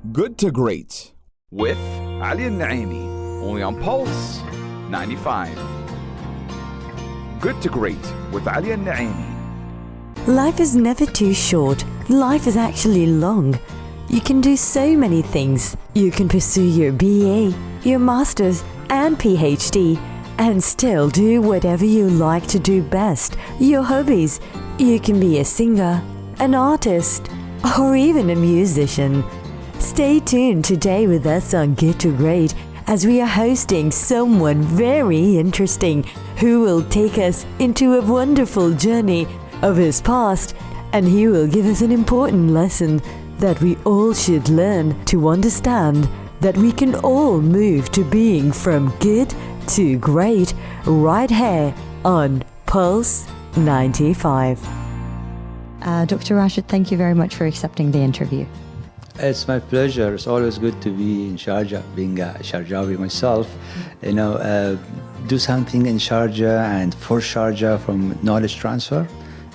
Good to Great with Ali Naimi, only on Pulse 95. Good to Great with Ali Naimi. Life is never too short. Life is actually long. You can do so many things. You can pursue your BA, your Masters and PhD and still do whatever you like to do best, your hobbies. You can be a singer, an artist, or even a musician. Stay tuned today with us on Good to Great as we are hosting someone very interesting who will take us into a wonderful journey of his past, and he will give us an important lesson that we all should learn to understand that we can all move to being from good to great right here on Pulse 95. Dr. Rashed, thank you very much for accepting the interview. It's my pleasure. It's always good to be in Sharjah, being a Sharjawi myself. Do something in Sharjah and for Sharjah from knowledge transfer.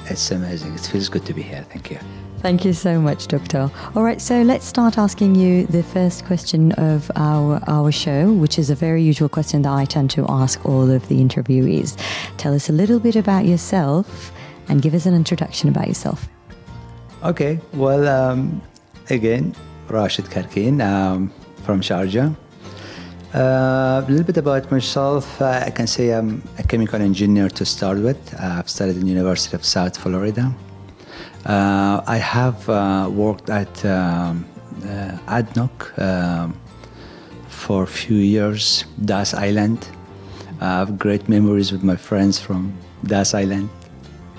It's amazing. It feels good to be here. Thank you. Thank you so much, Doctor. All right, so let's start asking you the first question of our show, which is a very usual question that I tend to ask all of the interviewees. Tell us a little bit about yourself and give us an introduction about yourself. Okay, well, again, Rashed Karkain from Sharjah. A little bit about myself. I can say I'm a chemical engineer to start with. I've studied in the University of South Florida. I have worked at ADNOC for a few years, Das Island. I have great memories with my friends from Das Island.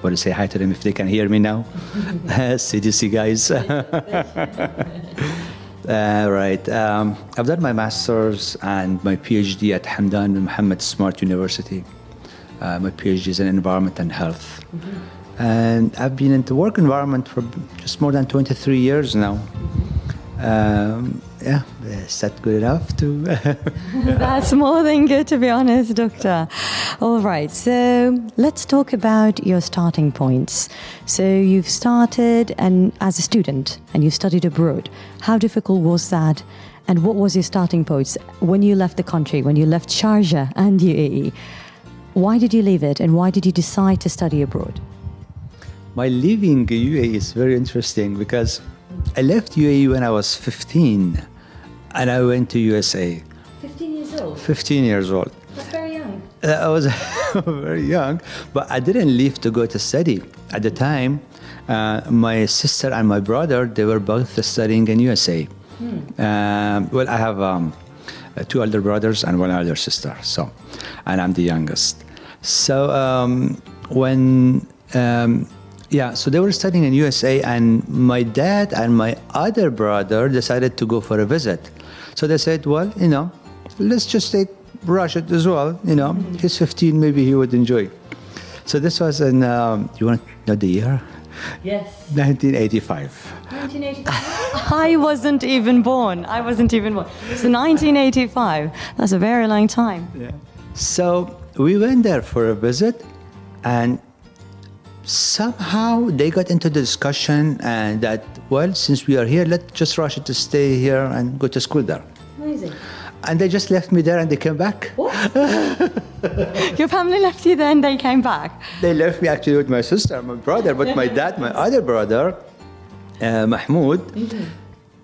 Want to say hi to them if they can hear me now. CDC guys. Right. I've done my master's and my PhD at Hamdan bin Mohamed Smart University. My PhD is in environment and health. Mm-hmm. And I've been in the work environment for just more than 23 years now. Yeah, is that good enough to... That's more than good, to be honest, Doctor. All right, so let's talk about your starting points. So you've started as a student and you studied abroad. How difficult was that? And what was your starting points when you left the country, when you left Sharjah and UAE? Why did you leave it and why did you decide to study abroad? My leaving UAE is very interesting because I left UAE when I was 15 and I went to USA. 15 years old? 15 years old. That's very young. I was very young, but I didn't leave to go to study. At the time, my sister and my brother, they were both studying in USA. Well, I have two elder brothers and one elder sister, and I'm the youngest. So so they were studying in USA, and my dad and my other brother decided to go for a visit. So they said, well, let's just take Rashed as well. He's 15, maybe he would enjoy. So this was in, you want to know the year? Yes. 1985. 1985? I wasn't even born. So 1985. That's a very long time. Yeah. So we went there for a visit, and somehow they got into the discussion and that, well, since we are here, let's just rush it to stay here and go to school there. Amazing. And they just left me there and they came back. What? Your family left you there and they came back? They left me actually with my sister, my brother, but my dad, my other brother, Mahmoud,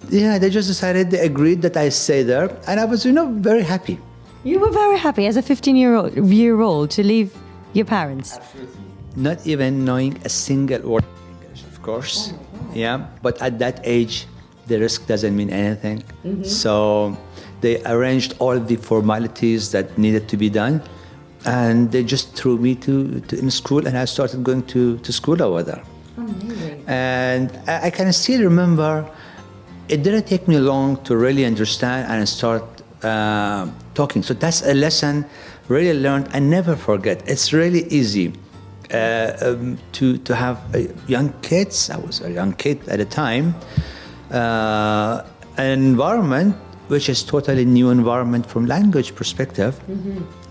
yeah, they just decided, they agreed that I stay there. And I was, very happy. You were very happy as a 15-year-old to leave your parents? Absolutely. Not even knowing a single word of English, of course. Oh, yeah, but at that age, the risk doesn't mean anything. Mm-hmm. So they arranged all the formalities that needed to be done, and they just threw me in school, and I started going to school over there. Amazing. And I can still remember, it didn't take me long to really understand and start talking. So that's a lesson really learned and never forget. It's really easy. To have young kids, I was a young kid at the time, an environment which is totally new environment from language perspective,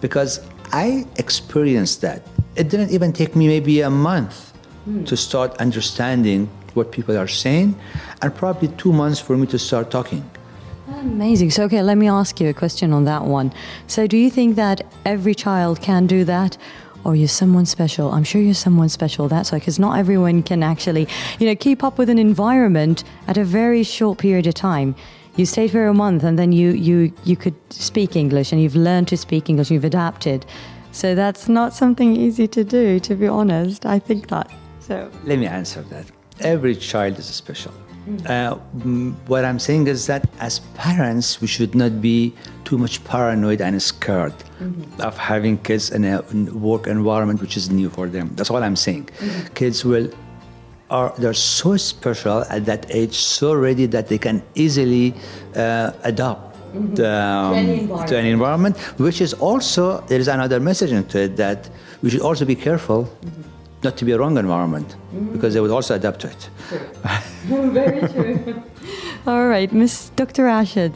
because I experienced that. It didn't even take me maybe a month to start understanding what people are saying, and probably 2 months for me to start talking. Amazing. So, okay, let me ask you a question on that one. So, do you think that every child can do that? Or you're someone special? I'm sure you're someone special. That's why, because not everyone can actually, keep up with an environment at a very short period of time. You stayed for a month and then you could speak English and you've learned to speak English, you've adapted. So that's not something easy to do, to be honest. I think that. So Let me answer that. Every child is special. What I'm saying is that as parents, we should not be too much paranoid and scared of having kids in a work environment which is new for them. That's all I'm saying. Kids they're so special at that age, so ready that they can easily adapt to an environment, which is also, there is another message into it, that we should also be careful not to be a wrong environment, because they would also adapt to it. very true. All right, Miss Dr. Rashed,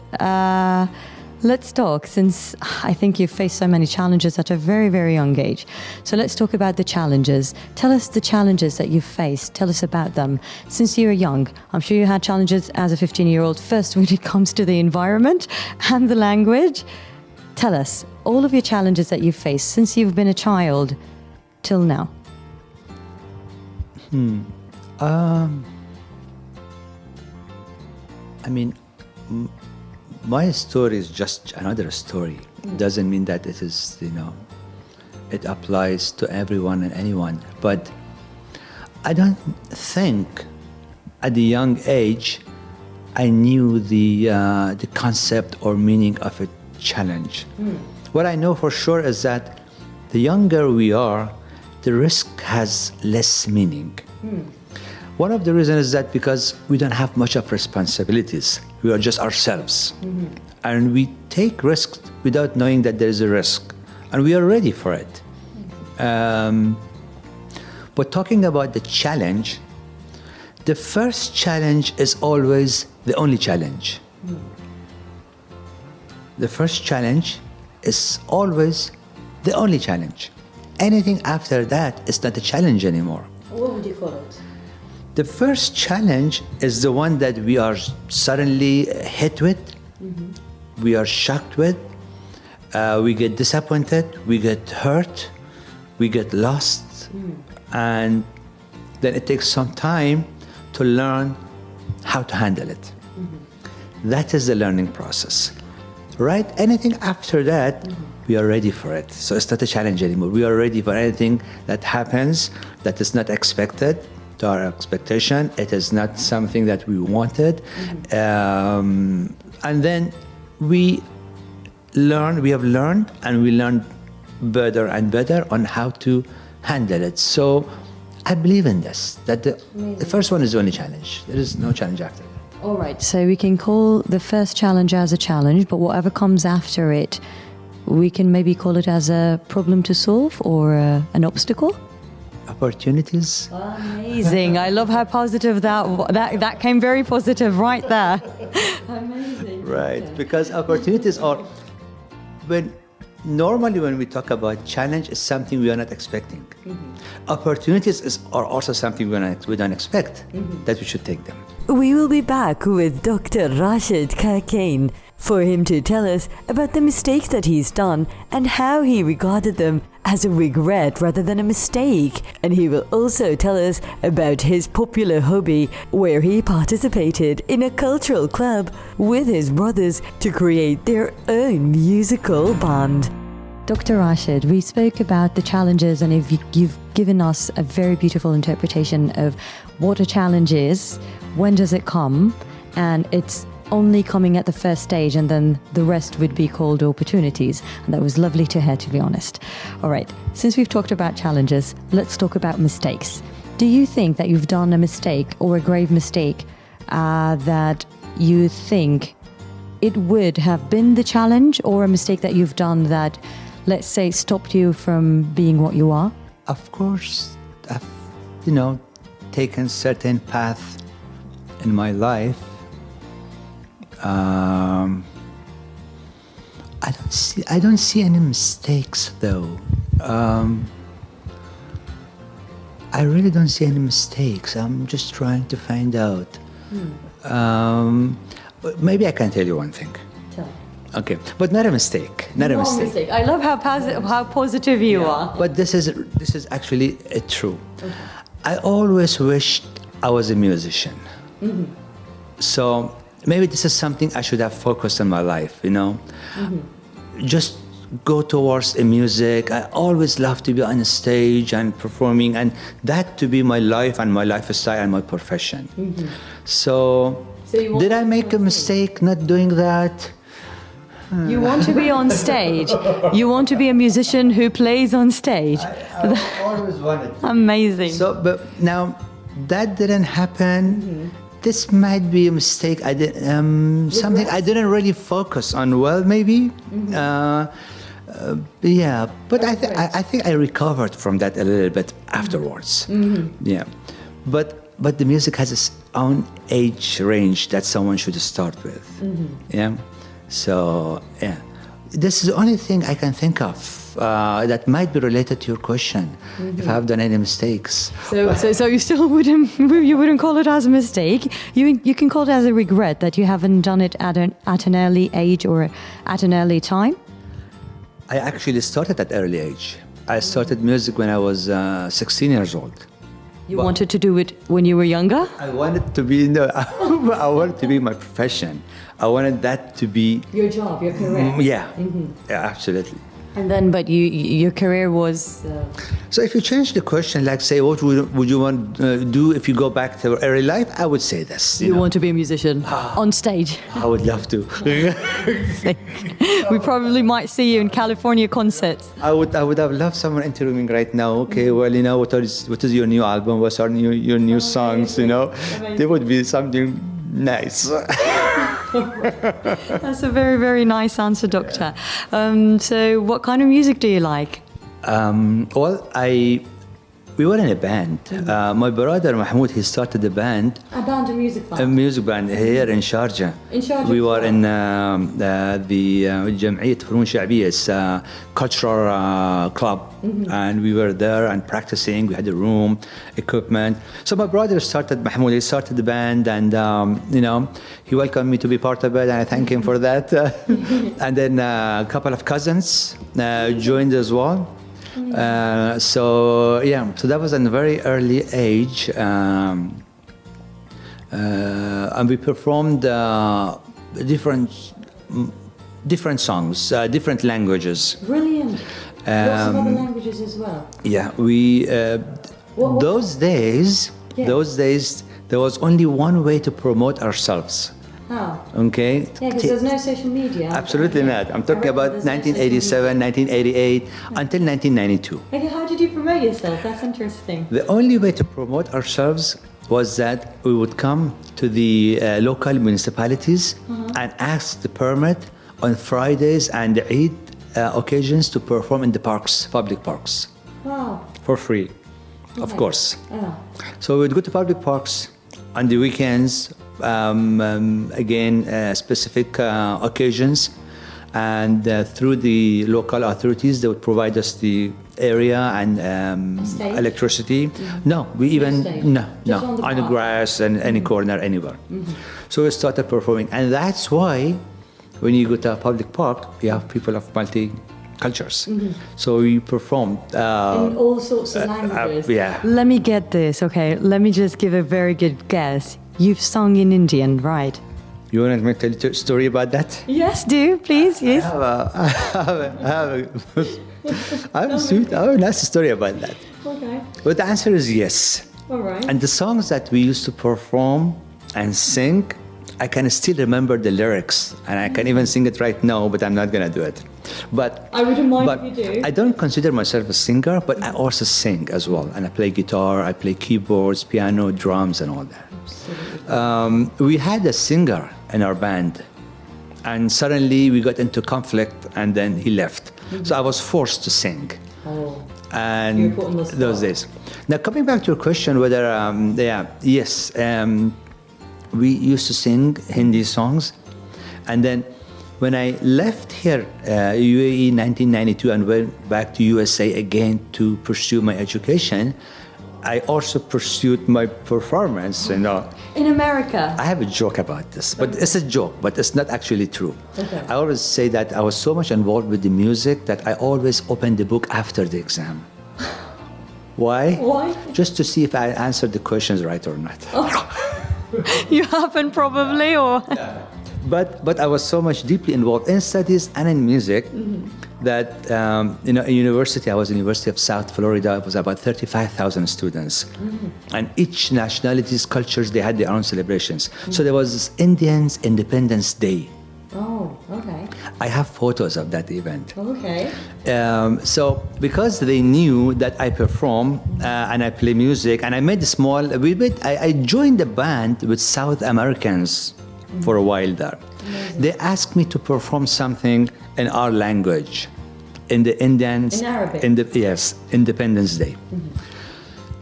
let's talk, since I think you've faced so many challenges at a very, very young age. So let's talk about the challenges. Tell us the challenges that you've faced. Tell us about them. Since you were young, I'm sure you had challenges as a 15-year-old, first when it comes to the environment and the language. Tell us all of your challenges that you've faced since you've been a child till now. My story is just another story. Doesn't mean that it is, it applies to everyone and anyone. But I don't think at the young age I knew the concept or meaning of a challenge. What I know for sure is that the younger we are, the risk has less meaning. One of the reasons is that because we don't have much of responsibilities, we are just ourselves. And we take risks without knowing that there is a risk. And we are ready for it. But talking about the challenge, the first challenge is always the only challenge. The first challenge is always the only challenge. Anything after that is not a challenge anymore. What would you call it? The first challenge is the one that we are suddenly hit with, we are shocked with, we get disappointed, we get hurt, we get lost, and then it takes some time to learn how to handle it. That is the learning process, right? Anything after that, we are ready for it. So it's not a challenge anymore. We are ready for anything that happens that is not expected to our expectation. It is not something that we wanted. And then we have learned, and we learn better and better on how to handle it. So I believe in this, that the first one is the only challenge. There is no challenge after that. All right, so we can call the first challenge as a challenge, but whatever comes after it, we can maybe call it as a problem to solve or an obstacle? Opportunities. Amazing. I love how positive that came very positive right there. Amazing. Right, because opportunities are, normally when we talk about challenge, it's something we are not expecting. Opportunities are also something we don't expect, that we should take them. We will be back with Dr. Rashed Karkain for him to tell us about the mistakes that he's done and how he regarded them as a regret rather than a mistake. And he will also tell us about his popular hobby, where he participated in a cultural club with his brothers to create their own musical band. Dr. Rashed, we spoke about the challenges, and you've given us a very beautiful interpretation of what a challenge is, when does it come, and it's only coming at the first stage, and then the rest would be called opportunities. And that was lovely to hear, to be honest. All right, since we've talked about challenges, let's talk about mistakes. Do you think that you've done a mistake or a grave mistake that you think it would have been the challenge, or a mistake that you've done that, let's say, stopped you from being what you are? Of course, I've, taken certain path in my life. I don't see any mistakes though. I really don't see any mistakes. I'm just trying to find out. maybe I can tell you one thing. Tell. Okay, but not a mistake. Not a mistake. I love how positive you are. But this is actually true. I always wished I was a musician. So maybe this is something I should have focused on my life, you know. Just go towards the music. I always love to be on a stage and performing, and that to be my life and my lifestyle and my profession. So did I make a mistake not doing that? You want to be on stage. You want to be a musician who plays on stage. I always wanted. Amazing. So, but now that didn't happen. This might be a mistake. I did something I didn't really focus on well, maybe. Yeah, but I think I recovered from that a little bit afterwards. Yeah, but the music has its own age range that someone should start with. Yeah, so yeah, this is the only thing I can think of that might be related to your question. If I've done any mistakes, So you still wouldn't call it as a mistake. You can call it as a regret that you haven't done it at an early age or at an early time. I actually started at early age. I started music when I was 16 years old. You wanted to do it when you were younger? I wanted to be I wanted to be my profession. I wanted that to be Your job, your career. yeah, absolutely. And then, but your career was. So if you change the question, like say, what would you want to do if you go back to early life? I would say this. You know. want to be a musician on stage. I would love to. We probably might see you in California concerts. I would have loved someone interviewing right now. Okay, well, you know, what is your new album? What's your new songs? You know, there would be something nice. That's a very, very nice answer, Doctor. So what kind of music do you like? Well, we were in a band. My brother Mohamed, he started a band. A band, a music band. A music band here in Sharjah. In Sharjah. We were in the جمعية فنون شعبية. It's a cultural club, and we were there and practicing. We had a room, equipment. So my brother started, Mahmoud, he started the band, and you know, he welcomed me to be part of it, and I thank him for that. And then a couple of cousins joined as well. So that was in a very early age, and we performed different songs, different languages. Brilliant. Lots of other languages as well. Yeah, we those days there was only one way to promote ourselves. Oh. Okay. Yeah, because there's no social media. Absolutely not. I'm talking about 1987, 1988 until 1992. Okay, how did you promote yourself? That's interesting. The only way to promote ourselves was that we would come to the local municipalities and ask the permit on Fridays and Eid occasions to perform in the parks, public parks. Wow. For free, of course. Oh. So we'd go to public parks on the weekends, again, specific occasions, and through the local authorities, they would provide us the area and electricity. No, we even Just on the on the park. grass and any corner, anywhere. So we started performing, and that's why when you go to a public park, you have people of multi-cultures. So we performed. In all sorts of languages. Yeah. Let me get this, okay? Let me just give a very good guess. You've sung in Indian, right? You want me to tell you a story about that? Yes, do, please, yes. I have a nice story about that. Okay, But the answer is yes. all right. And the songs that we used to perform and sing, I can still remember the lyrics, and I can even sing it right now, but I'm not gonna do it. But I wouldn't mind but if you do. I don't consider myself a singer, but I also sing as well, and I play guitar, I play keyboards, piano, drums, and all that. We had a singer in our band, and suddenly we got into conflict, and then he left. So I was forced to sing. Oh. And You were put on the spot. those days. Now coming back to your question, whether yes, we used to sing Hindi songs, and then when I left here, UAE 1992, and went back to USA again to pursue my education, I also pursued my performance. You know, In America? I have a joke about this, but it's a joke, but it's not actually true. Okay. I always say that I was so much involved with the music that I always opened the book after the exam. Why? Why? Just to see if I answered the questions right or not. You haven't probably, or? But I was so much deeply involved in studies and in music that in university, I was in University of South Florida. It was about 35,000 students, and each nationalities, cultures, they had their own celebrations. So there was this Indians Independence Day. Oh, okay. I have photos of that event. Okay. So because they knew that I perform and I play music, and I made a small, I joined the band with South Americans for a while there. Amazing. They asked me to perform something in our language, in the Indians. In Arabic? Yes, Independence Day.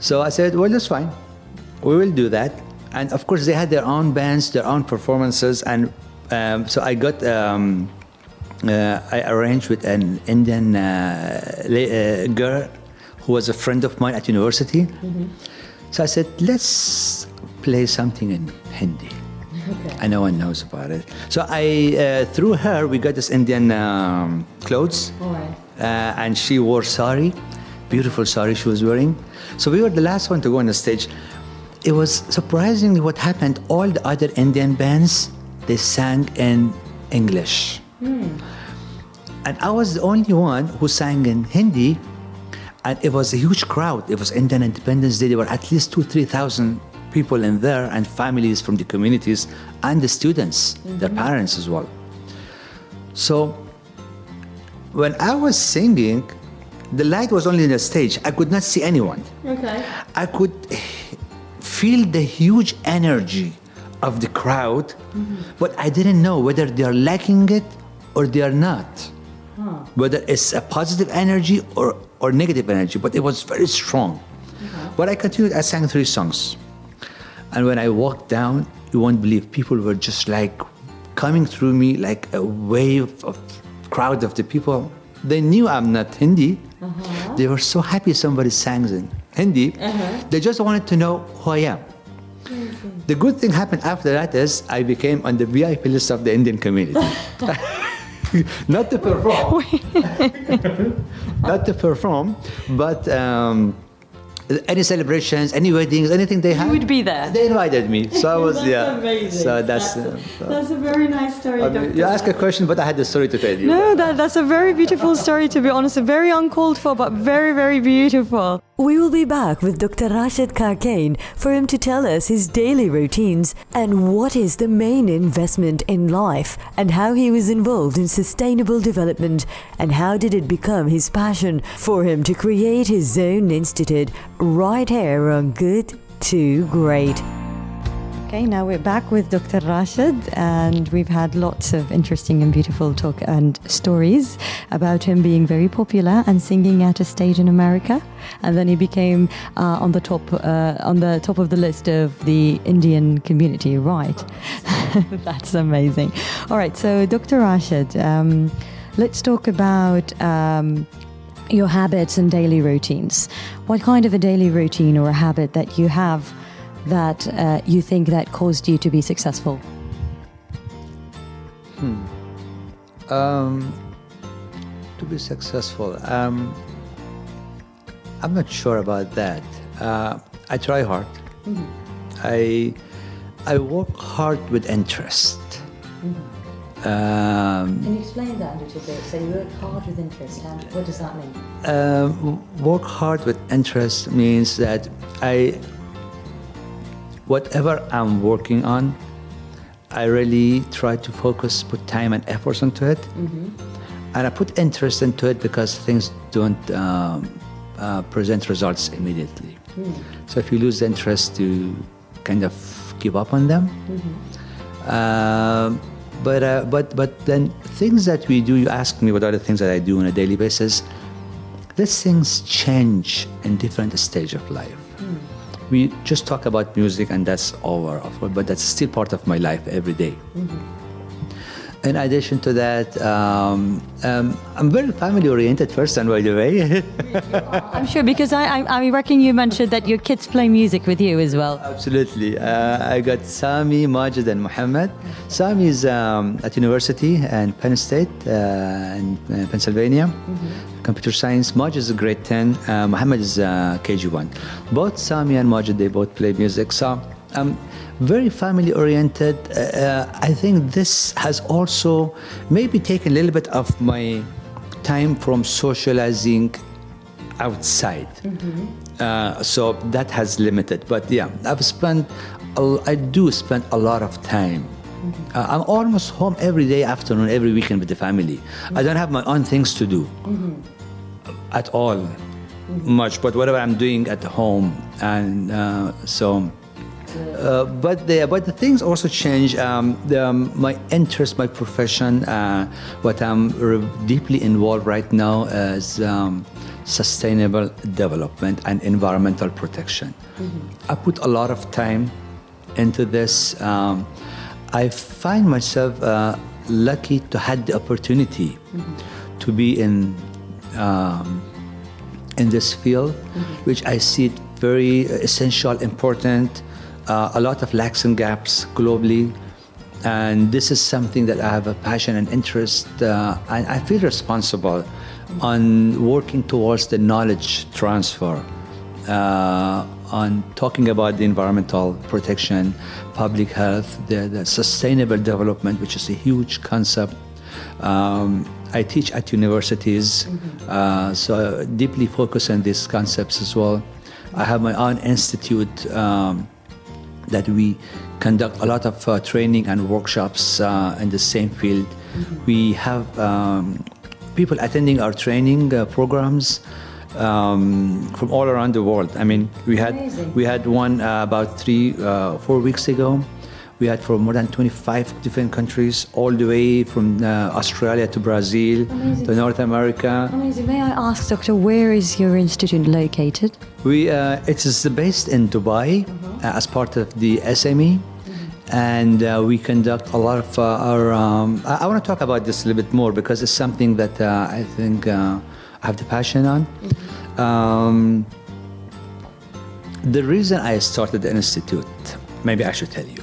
So I said, well, that's fine. We will do that. And of course, they had their own bands, their own performances, and so I got, I arranged with an Indian girl who was a friend of mine at university. So I said, let's play something in Hindi. Okay. And no one knows about it. So I, through her, we got this Indian clothes. All right. And she wore sari, beautiful sari she was wearing. So we were the last one to go on the stage. It was surprisingly what happened. All the other Indian bands, they sang in English. And I was the only one who sang in Hindi. And it was a huge crowd. It was Indian Independence Day. There were at least 3,000 people in there, and families from the communities, and the students, their parents as well. So when I was singing, the light was only on the stage. I could not see anyone. Okay. I could feel the huge energy of the crowd, but I didn't know whether they are liking it or they are not. Whether it's a positive energy or negative energy, but it was very strong. But I continued, I sang 3 songs. And when I walked down, you won't believe, people were just like coming through me like a wave of crowd of the people. They knew I'm not Hindi. They were so happy somebody sang in Hindi. They just wanted to know who I am. The good thing happened after that is I became on the VIP list of the Indian community. Not to perform. Not to perform, but any celebrations, any weddings, anything they had. You would be there. They invited me, so I was That's amazing. So that's a very nice story. you ask a question, but I had the story to tell you. No, that's a very beautiful story, to be honest. Very uncalled for, but very, very beautiful. We will be back with Dr. Rashed Karkain for him to tell us his daily routines and what is the main investment in life and how he was involved in sustainable development and how did it become his passion for him to create his own institute right here on Good to Great. Okay, now we're back with Dr. Rashed, and we've had lots of interesting and beautiful talk and stories about him being very popular and singing at a stage in America, and then he became on the top of the list of the Indian community. Right, that's amazing. All right, so Dr. Rashed, let's talk about your habits and daily routines. What kind of a daily routine or a habit that you have that you think that caused you to be successful? To be successful, I'm not sure about that. I try hard. I work hard with interest. Can you explain that a little bit? So you work hard with interest, and what does that mean? Work hard with interest means that whatever I'm working on, I really try to focus, put time and efforts into it. And I put interest into it because things don't present results immediately. So if you lose the interest, you kind of give up on them. But then things that we do, you ask me what are the things that I do on a daily basis. These things change in different stages of life. We just talk about music and that's over, but that's still part of my life every day. In addition to that, I'm very family-oriented person, by the way. I'm sure because I reckon you mentioned that your kids play music with you as well. Absolutely. I got Sami, Majid, and Mohamed. Sami is at university and Penn State in Pennsylvania, computer science. Majid is grade 10. Mohamed is KG1. Both Sami and Majid, they both play music. So I'm very family-oriented. I think this has also maybe taken a little bit of my time from socializing outside. So that has limited. But yeah, I do spend a lot of time. I'm almost home every day, afternoon, every weekend with the family. I don't have my own things to do at all, much. But whatever I'm doing at home, and but the things also change. My interest, my profession, what I'm deeply involved right now is sustainable development and environmental protection. I put a lot of time into this. I find myself lucky to have the opportunity to be in this field, which I see it very essential, important. A lot of lacks and gaps globally, and this is something that I have a passion and interest, and I feel responsible on working towards the knowledge transfer, on talking about the environmental protection, public health, the sustainable development, which is a huge concept. I teach at universities, so I deeply focus on these concepts as well. I have my own institute that we conduct a lot of training and workshops in the same field. We have people attending our training programs from all around the world. I mean, we had one about 4 weeks ago. We had from more than 25 different countries, all the way from Australia to Brazil to North America. Amazing. May I ask, Doctor, where is your institute located? It is based in Dubai as part of the SME, and we conduct a lot of our. I want to talk about this a little bit more because it's something that I think I have the passion on. The reason I started the institute, maybe I should tell you.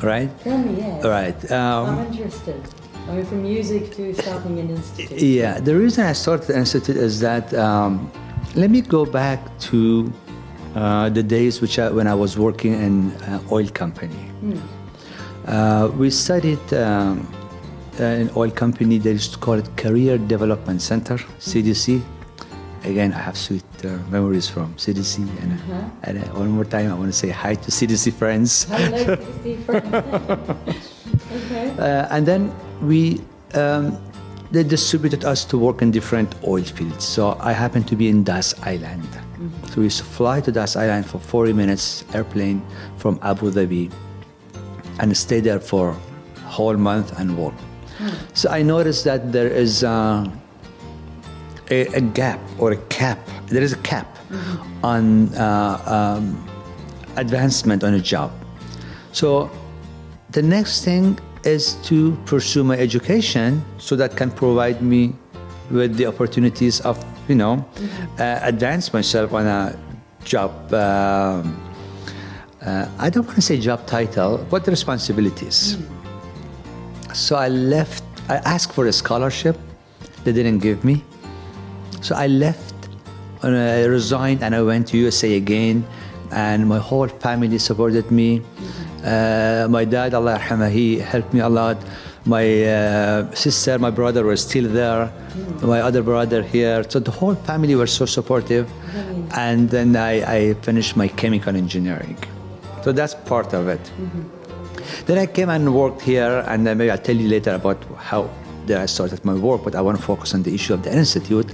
Right? Tell me, yes. All right. I'm interested. I mean, from music to starting an institute. Yeah, the reason I started the institute is that let me go back to the days when I was working in an oil company. We studied an oil company. They used to call it Career Development Center, CDC. Again, I have sweet memories from CDC, and one more time I want to say hi to CDC friends. Hello, CDC friends. Okay. And then they distributed us to work in different oil fields. So I happened to be in Das Island. So we used to fly to Das Island for 40 minutes airplane from Abu Dhabi and stay there for a whole month and work. So I noticed that there is a gap or a cap. There is a cap on advancement on a job. So the next thing is to pursue my education so that can provide me with the opportunities of, advance myself on a job. I don't want to say job title, but the responsibilities. So I asked for a scholarship. They didn't give me. So I left, and I resigned, and I went to USA again, and my whole family supported me. My dad, Allah yarhamah, he helped me a lot. My sister, my brother were still there. My other brother here. So the whole family were so supportive. And then I finished my chemical engineering. So that's part of it. Then I came and worked here, and maybe I'll tell you later about how I started my work, but I want to focus on the issue of the institute.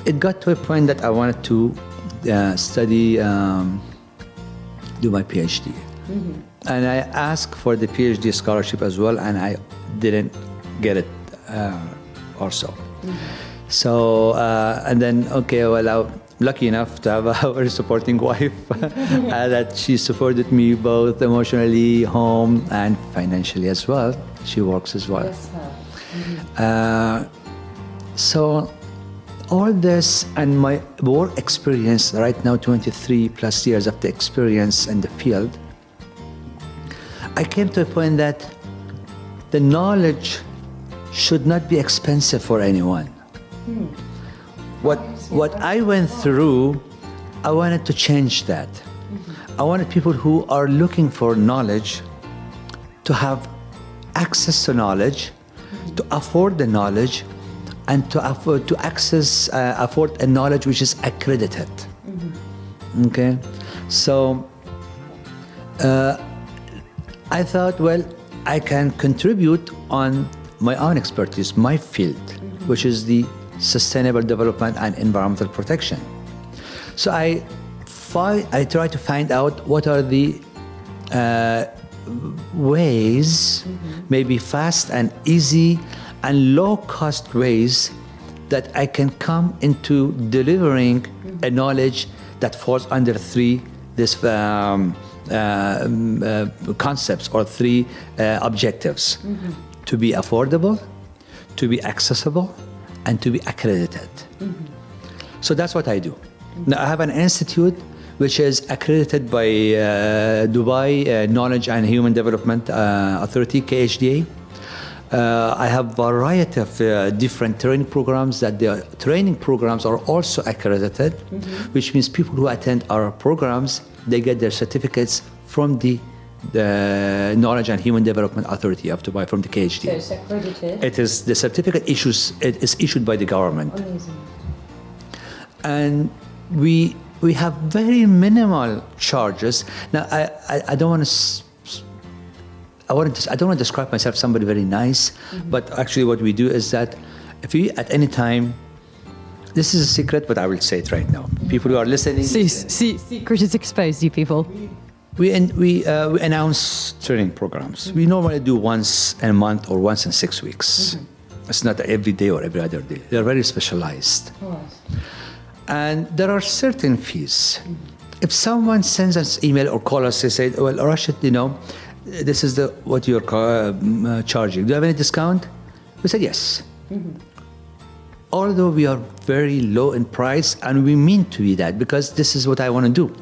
It got to a point that I wanted to study, do my PhD. And I asked for the PhD scholarship as well, and I didn't get it also. So, and then, I'm lucky enough to have a very supporting wife that she supported me both emotionally, home, and financially as well. she works as well. Yes, sir. So all this and my work experience right now, 23 plus years of the experience in the field, I came to a point that the knowledge should not be expensive for anyone. What I went through, I wanted to change that. I wanted people who are looking for knowledge to have access to knowledge, to afford the knowledge, and to afford a knowledge which is accredited. Okay, so I thought, well, I can contribute on my own expertise, my field, which is the sustainable development and environmental protection. So I try to find out what are the ways, maybe fast and easy and low-cost ways that I can come into delivering a knowledge that falls under these concepts or three objectives: to be affordable, to be accessible, and to be accredited. So that's what I do. Now I have an institute which is accredited by Dubai Knowledge and Human Development Authority, KHDA. I have a variety of different training programs that the training programs are also accredited, which means people who attend our programs, they get their certificates from the Knowledge and Human Development Authority of Dubai, from the KHDA. So it's accredited. It is the certificate it is issued by the government. Amazing. And we have very minimal charges. Now I don't want to. I don't want to describe myself somebody very nice, but actually what we do is that if you at any time, this is a secret, but I will say it right now. People who are listening, Secret is exposed, you people. we announce training programs. We normally do once a month or once in 6 weeks. It's not every day or every other day. They're very specialized. And there are certain fees. If someone sends us email or call us, they say, well, Rashed, this is what you're charging. Do you have any discount? We said yes. Although we are very low in price, and we mean to be that, because this is what I want to do.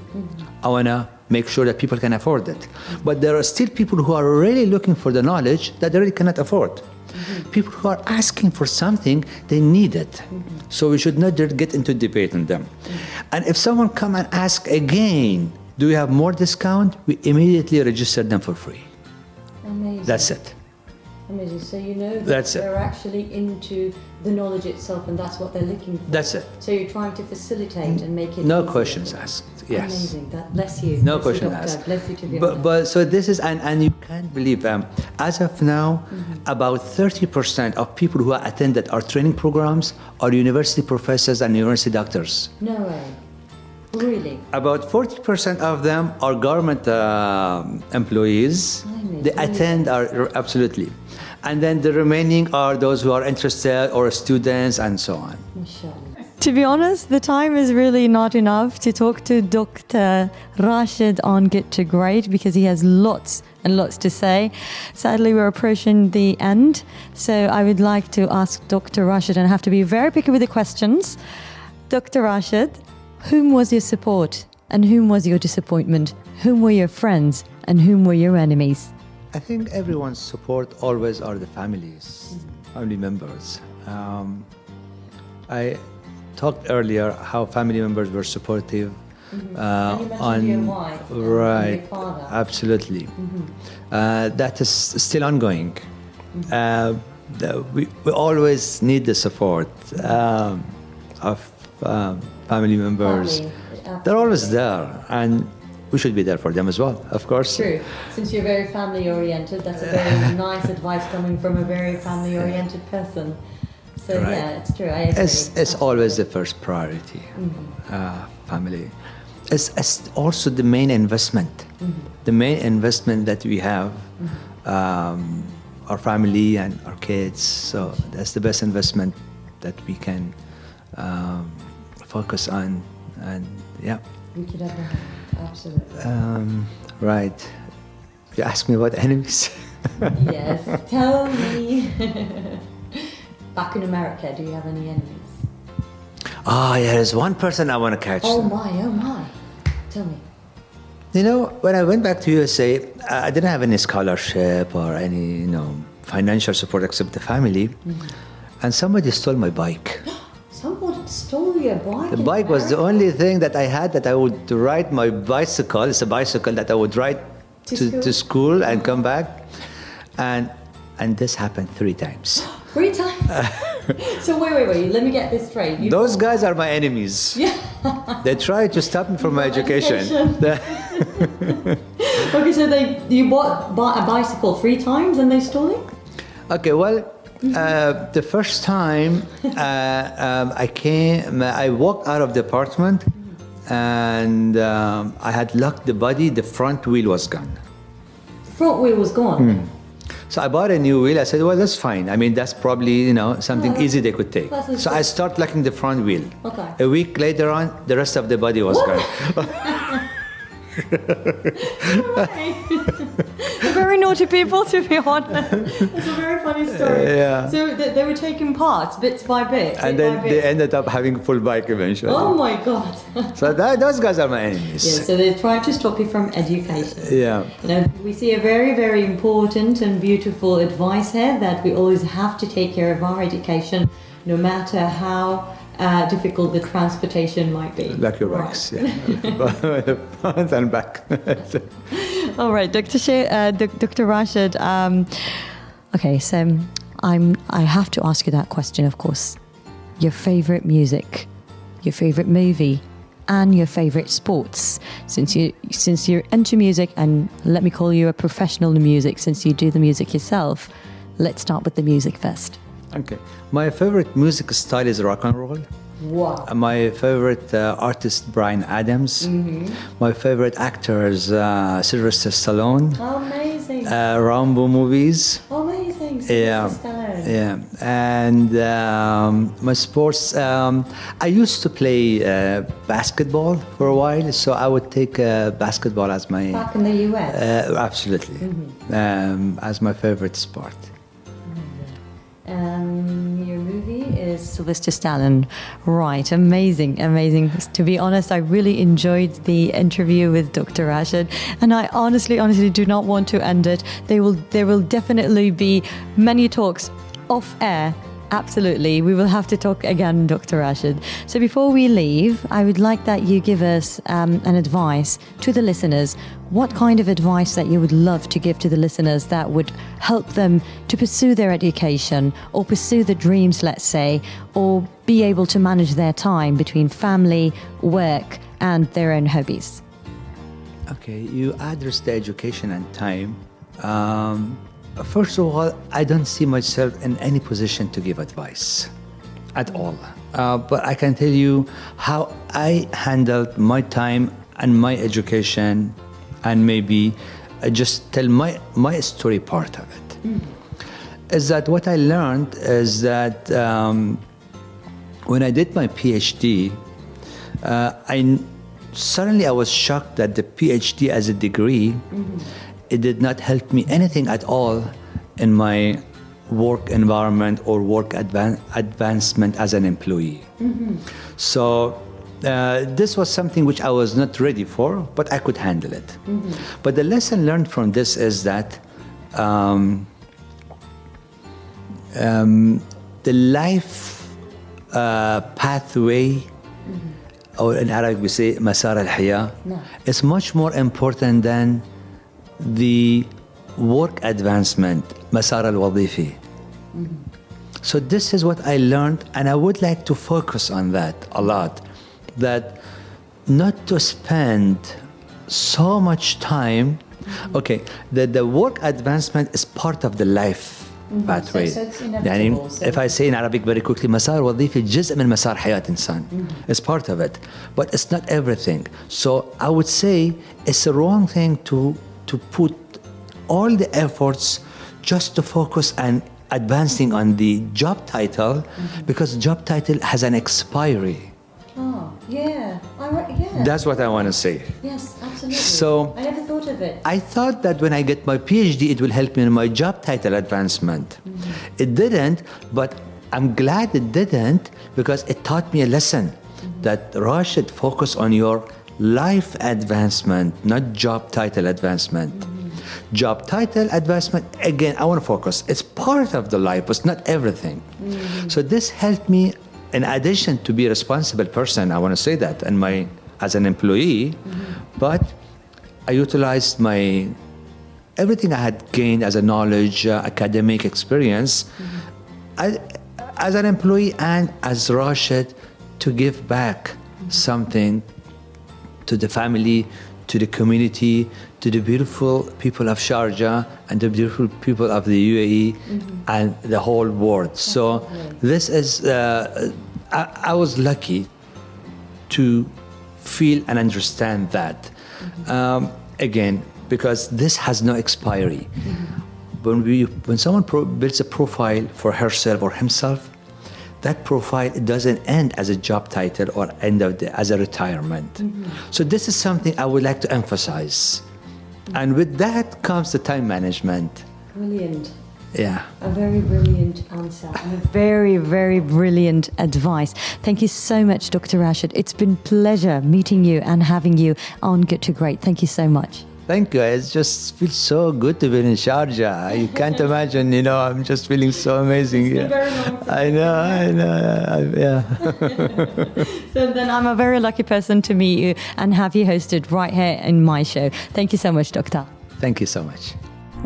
I want to make sure that people can afford it. But there are still people who are really looking for the knowledge that they really cannot afford. People who are asking for something, they need it. So we should not get into debate on them. And if someone come and ask again, do we have more discount? We immediately register them for free. Amazing. That's it. Amazing. So you know that That's it. they're actually into the knowledge itself, and that's what they're looking for. That's it. So you're trying to facilitate and make it No easier. questions asked. Yes. Amazing. That bless you. No Bless you, question doctor. asked. Bless you to be But so this is, and you can't believe, as of now, about 30% of people who attended our training programs are university professors and university doctors. No way. Really? About 40% of them are government employees. They attend absolutely. And then the remaining are those who are interested or students and so on. Mashallah. To be honest, the time is really not enough to talk to Dr. Rashed on Get to Great, because he has lots and lots to say. Sadly, we're approaching the end. So I would like to ask Dr. Rashed, and I have to be very picky with the questions. Dr. Rashed, whom was your support and whom was your disappointment? Whom were your friends and whom were your enemies? I think everyone's support always are the families, family members. I talked earlier how family members were supportive. And you mentioned your wife and right, your father. absolutely. That is still ongoing. We always need the support of family members. Family, They're always absolutely. there, and we should be there for them as well, of course. True. Since you're very family oriented, that's a very nice advice coming from a very family oriented person. So Right. yeah, it's true. I agree. It's always the first priority, family. It's also the main investment. The main investment that we have, our family and our kids. So that's the best investment that we can focus on. And yeah, We could ever have. Absolutely. right. You asked me about enemies. Yes, tell me. Back in America, do you have any enemies? Yeah, there's one person I want to catch. Oh my. Tell me. You know, when I went back to USA, I didn't have any scholarship or any, financial support except the family. And somebody stole my bike. Someone stole your bike? The bike was the only thing that I had that I would ride my bicycle. It's a bicycle that I would ride to school and come back. And this happened 3 times. 3 times? So wait. Let me get this straight. Those guys are my enemies. Yeah. They tried to stop me from my education. Okay, so you bought a bicycle 3 times and they stole it? Okay, well, the first time I walked out of the apartment and I had locked the body, the front wheel was gone. The front wheel was gone? So I bought a new wheel. I said, well, that's fine. I mean, that's probably, something easy they could take. So I start locking the front wheel. Okay. A week later on, the rest of the body was gone. Very naughty people, to be honest. It's a very funny story. Yeah. So they were taking parts, bits by bit. And then they ended up having a full bike eventually. Oh my God. So those guys are my enemies. Yeah, so they're trying to stop you from education. Yeah. We see a very, very important and beautiful advice here that we always have to take care of our education, no matter how difficult the transportation might be. Like your bikes, yeah. Front and back. All right, Dr. Rashed. Okay, so I have to ask you that question, of course. Your favorite music, your favorite movie, and your favorite sports. Since you're into music, and let me call you a professional in music, since you do the music yourself. Let's start with the music first. Okay. My favorite music style is rock and roll. Wow. My favorite artist, Bryan Adams. My favorite actor is Sylvester Stallone. Amazing. Rambo movies. Amazing. Yeah. And my sports, I used to play basketball for a while, so I would take basketball as my... Back in the US? Absolutely. As my favorite sport. Your movie is Sylvester Stallone. Right, amazing. To be honest, I really enjoyed the interview with Dr. Rashed, and I honestly do not want to end it. There will definitely be many talks off air. Absolutely. We will have to talk again, Dr. Rashed. So before we leave, I would like that you give us an advice to the listeners. What kind of advice that you would love to give to the listeners that would help them to pursue their education or pursue the dreams, let's say, or be able to manage their time between family, work, and their own hobbies? Okay, you address the education and time. First of all, I don't see myself in any position to give advice at all. But I can tell you how I handled my time and my education, and maybe just tell my story part of it. Is that what I learned is that when I did my PhD, suddenly I was shocked that the PhD as a degree, it did not help me anything at all in my work environment or work advancement as an employee. So this was something which I was not ready for, but I could handle it. But the lesson learned from this is that the life pathway, or in Arabic we say مسار الحياة, is much more important than the work advancement, مسار الوظيفي. So this is what I learned, and I would like to focus on that a lot, that not to spend so much time, okay, that the work advancement is part of the life pathway. So it's inevitable. يعني if I say in Arabic very quickly, مسار الوظيفي جزء من مسار حياة إنسان. It's part of it, but it's not everything. So I would say it's a wrong thing to put all the efforts just to focus on advancing on the job title, because job title has an expiry. Oh, yeah. Yeah. That's what I want to say. Yes, absolutely. So I never thought thought of it? I thought that when I get my PhD, it will help me in my job title advancement. It didn't, but I'm glad it didn't because it taught me a lesson that Rashed, focus on your life advancement, not job title advancement. Job title advancement, again, I want to focus. It's part of the life, but it's not everything. So this helped me, in addition to be a responsible person, I want to say that, and as an employee, but I utilized everything I had gained as a knowledge, academic experience, as an employee and as Rashed, to give back something to the family, to the community, to the beautiful people of Sharjah and the beautiful people of the UAE and the whole world. So this is, I was lucky to feel and understand that. Again, because this has no expiry. When someone builds a profile for herself or himself, that profile doesn't end as a job title or as a retirement. So this is something I would like to emphasize. And with that comes the time management. Brilliant. Yeah. A very brilliant answer and a very, very brilliant advice. Thank you so much, Dr. Rashed. It's been a pleasure meeting you and having you on Good to Great. Thank you so much. Thank you. It just feels so good to be in Sharjah. You can't imagine, I'm just feeling so amazing. It's been very long. I know. Yeah. So then I'm a very lucky person to meet you and have you hosted right here in my show. Thank you so much, Doctor. Thank you so much.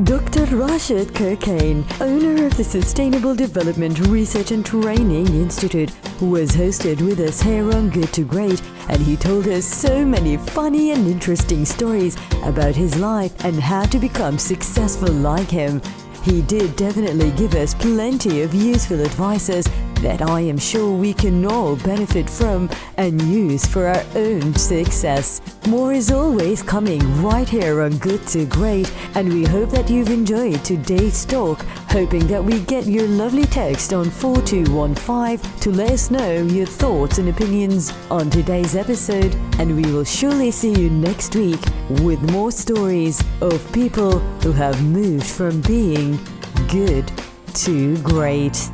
Dr. Rashed Karkain, owner of the Sustainable Development Research and Training Institute, was hosted with us here on Good to Great, and he told us so many funny and interesting stories about his life and how to become successful like him. He did definitely give us plenty of useful advices that I am sure we can all benefit from and use for our own success. More is always coming right here on Good to Great, and we hope that you've enjoyed today's talk, hoping that we get your lovely text on 4215 to let us know your thoughts and opinions on today's episode, and we will surely see you next week with more stories of people who have moved from being good to great.